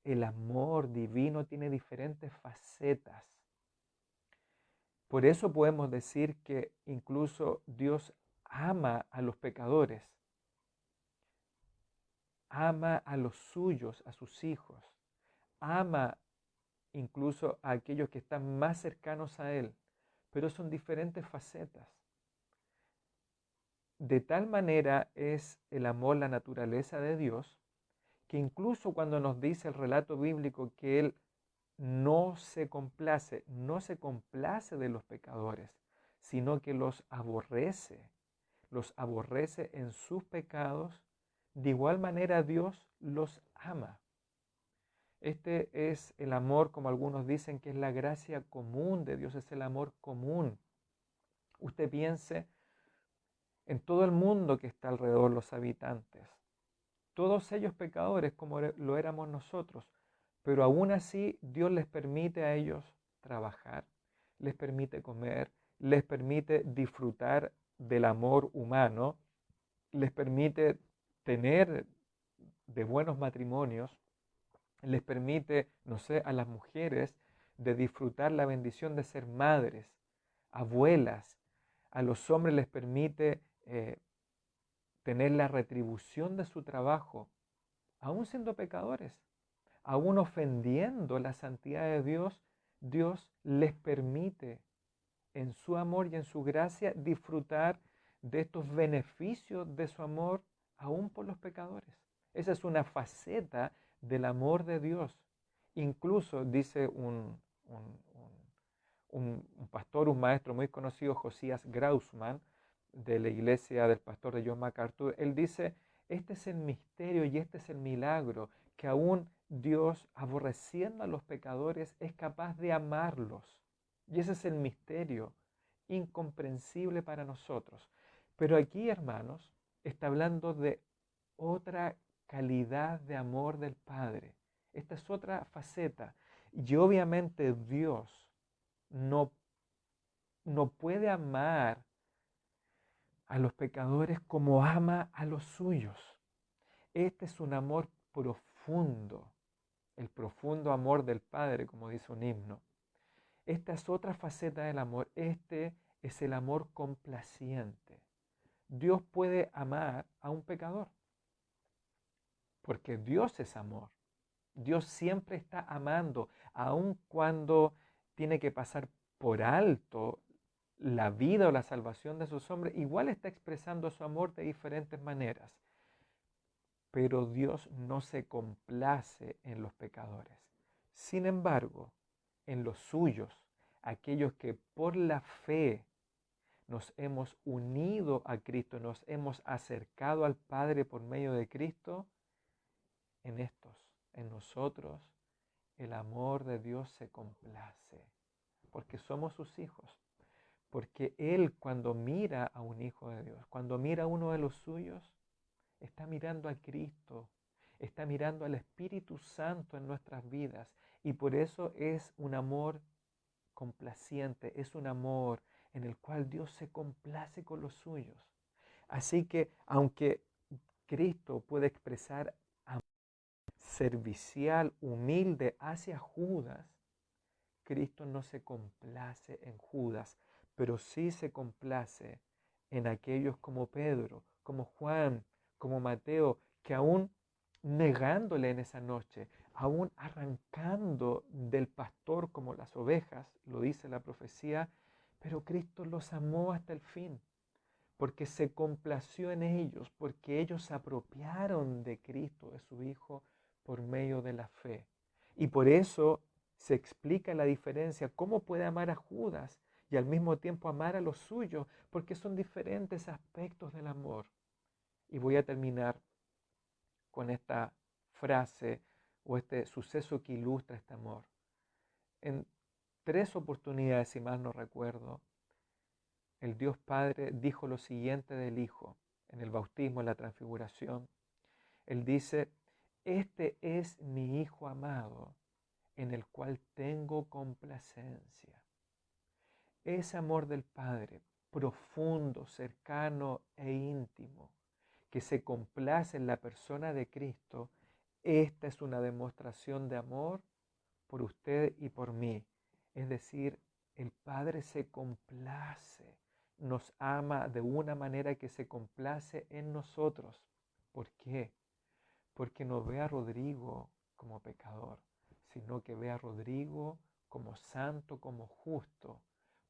El amor divino tiene diferentes facetas. Por eso podemos decir que incluso Dios ama a los pecadores, ama a los suyos, a sus hijos, ama incluso a aquellos que están más cercanos a Él, pero son diferentes facetas. De tal manera es el amor la naturaleza de Dios, que incluso cuando nos dice el relato bíblico que Él no se complace de los pecadores, sino que los aborrece en sus pecados, de igual manera Dios los ama. Este es el amor, como algunos dicen, que es la gracia común de Dios, es el amor común. Usted piense en todo el mundo que está alrededor, los habitantes, todos ellos pecadores como lo éramos nosotros, pero aún así Dios les permite a ellos trabajar, les permite comer, les permite disfrutar del amor humano, les permite tener de buenos matrimonios, les permite, no sé, a las mujeres de disfrutar la bendición de ser madres, abuelas, a los hombres les permite tener la retribución de su trabajo, aún siendo pecadores, aún ofendiendo la santidad de Dios, Dios les permite en su amor y en su gracia disfrutar de estos beneficios de su amor aún por los pecadores. Esa es una faceta del amor de Dios. Incluso dice un pastor, un maestro muy conocido, Josías Grausman, de la iglesia del pastor de John MacArthur, él dice, este es el misterio y este es el milagro, que aún Dios, aborreciendo a los pecadores, es capaz de amarlos. Y ese es el misterio, incomprensible para nosotros. Pero aquí, hermanos, está hablando de otra calidad de amor del Padre. Esta es otra faceta. Y obviamente Dios no, no puede amar a los pecadores como ama a los suyos. Este es un amor profundo, el profundo amor del Padre, como dice un himno. Esta es otra faceta del amor. Este es el amor complaciente. Dios puede amar a un pecador, porque Dios es amor. Dios siempre está amando, aun cuando tiene que pasar por alto la vida o la salvación de sus hombres, igual está expresando su amor de diferentes maneras. Pero Dios no se complace en los pecadores. Sin embargo, en los suyos, aquellos que por la fe nos hemos unido a Cristo, nos hemos acercado al Padre por medio de Cristo, en nosotros, el amor de Dios se complace, porque somos sus hijos. Porque Él cuando mira a un hijo de Dios, cuando mira a uno de los suyos, está mirando a Cristo, está mirando al Espíritu Santo en nuestras vidas. Y por eso es un amor complaciente, es un amor en el cual Dios se complace con los suyos. Así que aunque Cristo puede expresar amor servicial, humilde hacia Judas, Cristo no se complace en Judas, pero sí se complace en aquellos como Pedro, como Juan, como Mateo, que aún negándole en esa noche, aún arrancando del pastor como las ovejas, lo dice la profecía, pero Cristo los amó hasta el fin, porque se complació en ellos, porque ellos se apropiaron de Cristo, de su Hijo, por medio de la fe. Y por eso se explica la diferencia. ¿Cómo puede amar a Judas y al mismo tiempo amar a los suyos? Porque son diferentes aspectos del amor. Y voy a terminar con esta frase o este suceso que ilustra este amor. En 3 oportunidades, si mal no recuerdo, el Dios Padre dijo lo siguiente del Hijo, en el bautismo, en la transfiguración. Él dice, este es mi Hijo amado, en el cual tengo complacencia. Ese amor del Padre, profundo, cercano e íntimo, que se complace en la persona de Cristo, esta es una demostración de amor por usted y por mí. Es decir, el Padre se complace, nos ama de una manera que se complace en nosotros. ¿Por qué? Porque no ve a Rodrigo como pecador, sino que ve a Rodrigo como santo, como justo,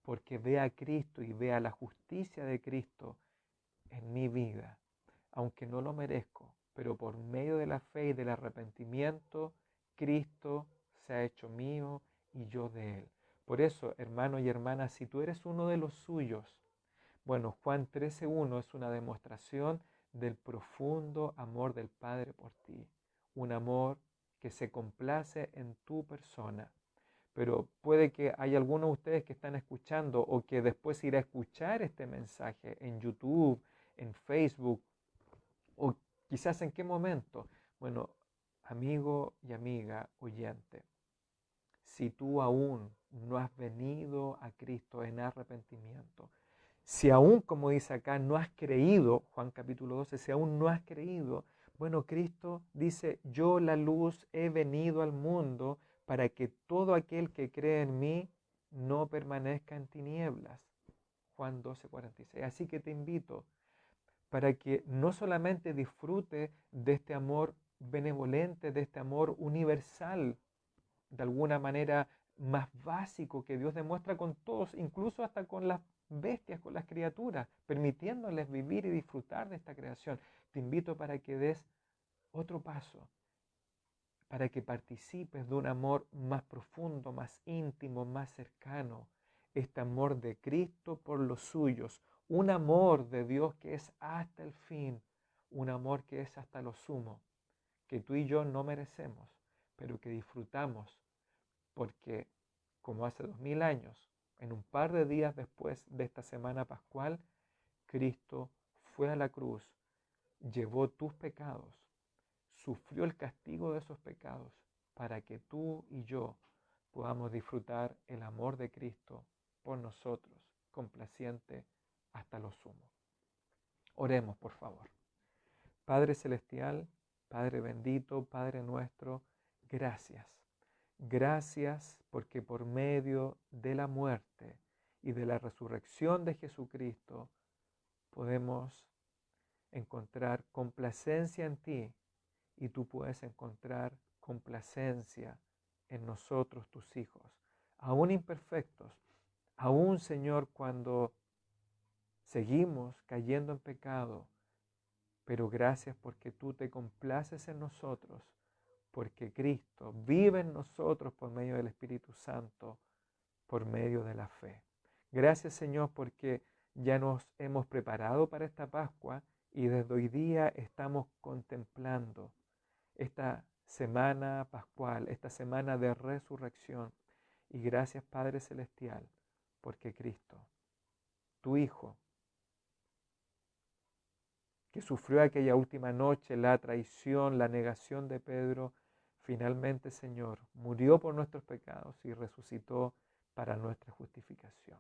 porque ve a Cristo y ve a la justicia de Cristo en mi vida, aunque no lo merezco, pero por medio de la fe y del arrepentimiento, Cristo se ha hecho mío y yo de Él. Por eso, hermano y hermana, si tú eres uno de los suyos, bueno, Juan 13:1 es una demostración del profundo amor del Padre por ti, un amor que se complace en tu persona. Pero puede que hay algunos de ustedes que están escuchando o que después irá a escuchar este mensaje en YouTube, en Facebook, o quizás en qué momento. Bueno, amigo y amiga oyente, si tú aún no has venido a Cristo en arrepentimiento, si aún, como dice acá, no has creído, Juan capítulo 12, si aún no has creído, bueno, Cristo dice, yo la luz he venido al mundo para que todo aquel que cree en mí no permanezca en tinieblas. Juan 12:46. Así que te invito para que no solamente disfrute de este amor benevolente, de este amor universal, de alguna manera más básico que Dios demuestra con todos, incluso hasta con las bestias, con las criaturas, permitiéndoles vivir y disfrutar de esta creación. Te invito para que des otro paso, para que participes de un amor más profundo, más íntimo, más cercano, este amor de Cristo por los suyos, un amor de Dios que es hasta el fin, un amor que es hasta lo sumo, que tú y yo no merecemos, pero que disfrutamos porque, como hace 2000 años, en un par de días después de esta semana pascual, Cristo fue a la cruz, llevó tus pecados, sufrió el castigo de esos pecados, para que tú y yo podamos disfrutar el amor de Cristo por nosotros, complaciente hasta lo sumo. Oremos, por favor. Padre Celestial, Padre bendito, Padre nuestro, gracias. Gracias porque por medio de la muerte y de la resurrección de Jesucristo podemos encontrar complacencia en ti y tú puedes encontrar complacencia en nosotros, tus hijos, aún imperfectos, aún Señor cuando seguimos cayendo en pecado, pero gracias porque tú te complaces en nosotros, porque Cristo vive en nosotros por medio del Espíritu Santo, por medio de la fe. Gracias Señor porque ya nos hemos preparado para esta Pascua y desde hoy día estamos contemplando esta semana pascual, esta semana de resurrección. Y gracias Padre Celestial porque Cristo, tu Hijo, que sufrió aquella última noche la traición, la negación de Pedro, finalmente, Señor, murió por nuestros pecados y resucitó para nuestra justificación.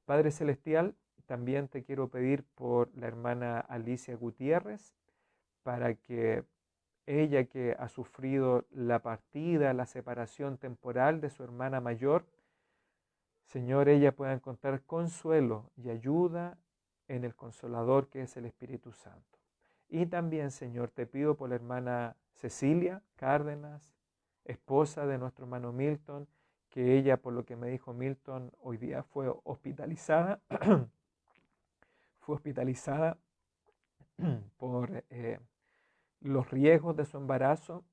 Padre Celestial, también te quiero pedir por la hermana Alicia Gutiérrez, para que ella que ha sufrido la partida, la separación temporal de su hermana mayor, Señor, ella pueda encontrar consuelo y ayuda en el Consolador que es el Espíritu Santo. Y también, Señor, te pido por la hermana Cecilia Cárdenas, esposa de nuestro hermano Milton, que ella, por lo que me dijo Milton, hoy día fue hospitalizada, fue hospitalizada por los riesgos de su embarazo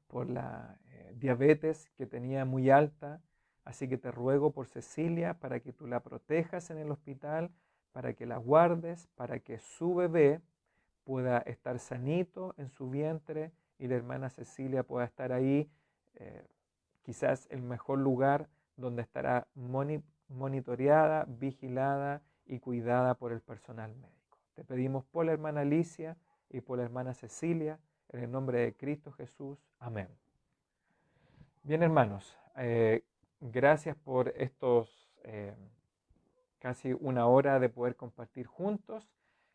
por la diabetes que tenía muy alta. Así que te ruego por Cecilia para que tú la protejas en el hospital, para que la guardes, para que su bebé pueda estar sanito en su vientre y la hermana Cecilia pueda estar ahí, eh, quizás el mejor lugar donde estará monitoreada, vigilada y cuidada por el personal médico. Te pedimos por la hermana Alicia y por la hermana Cecilia, en el nombre de Cristo Jesús. Amén. Bien, hermanos, gracias por estos casi una hora de poder compartir juntos.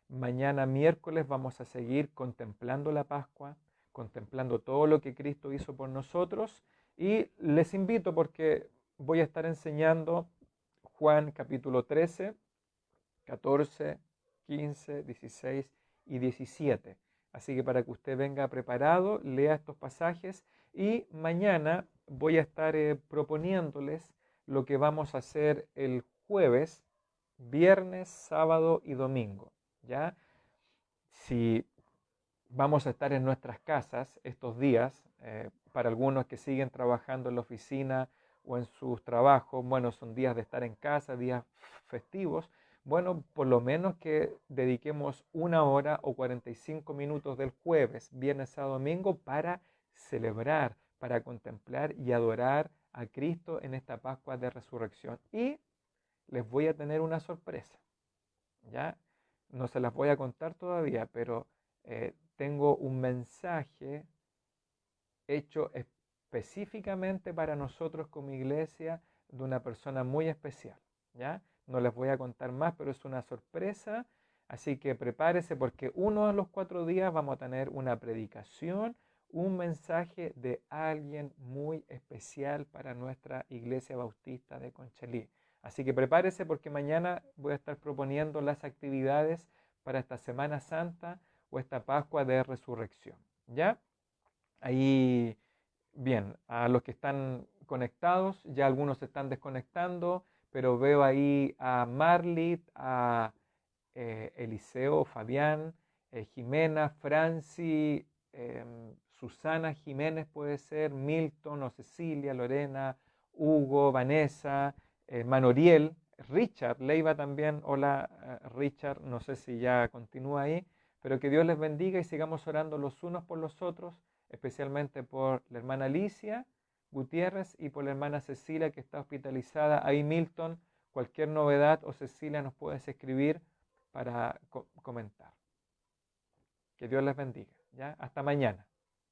Mañana miércoles vamos a seguir contemplando la Pascua, contemplando todo lo que Cristo hizo por nosotros y les invito porque voy a estar enseñando Juan capítulo 13, 14, 15, 16 y 17. Así que para que usted venga preparado, lea estos pasajes y mañana voy a estar proponiéndoles lo que vamos a hacer el jueves, viernes, sábado y domingo. ¿Ya? Si vamos a estar en nuestras casas estos días, para algunos que siguen trabajando en la oficina o en sus trabajos, bueno, son días de estar en casa, días festivos, bueno, por lo menos que dediquemos una hora o 45 minutos del jueves, viernes, sábado, domingo para celebrar, para contemplar y adorar a Cristo en esta Pascua de Resurrección. Y les voy a tener una sorpresa, ¿ya? No se las voy a contar todavía, pero tengo un mensaje hecho específicamente para nosotros como iglesia de una persona muy especial, ¿ya? No les voy a contar más, pero es una sorpresa, así que prepárese porque uno de los 4 días vamos a tener una predicación, un mensaje de alguien muy especial para nuestra iglesia bautista de Conchalí. Así que prepárese porque mañana voy a estar proponiendo las actividades para esta Semana Santa o esta Pascua de Resurrección, ¿ya? Ahí, bien, a los que están conectados, ya algunos se están desconectando, pero veo ahí a Marlit, a Eliseo, Fabián, Jimena, Franci, Susana Jiménez puede ser, Milton o Cecilia, Lorena, Hugo, Vanessa, Manoriel, Richard, Leiva también, hola Richard, no sé si ya continúa ahí, pero que Dios les bendiga y sigamos orando los unos por los otros, especialmente por la hermana Alicia Gutiérrez y por la hermana Cecilia que está hospitalizada. Ahí Milton, cualquier novedad o Cecilia nos puedes escribir para comentar. Que Dios les bendiga. ¿Ya? Hasta mañana.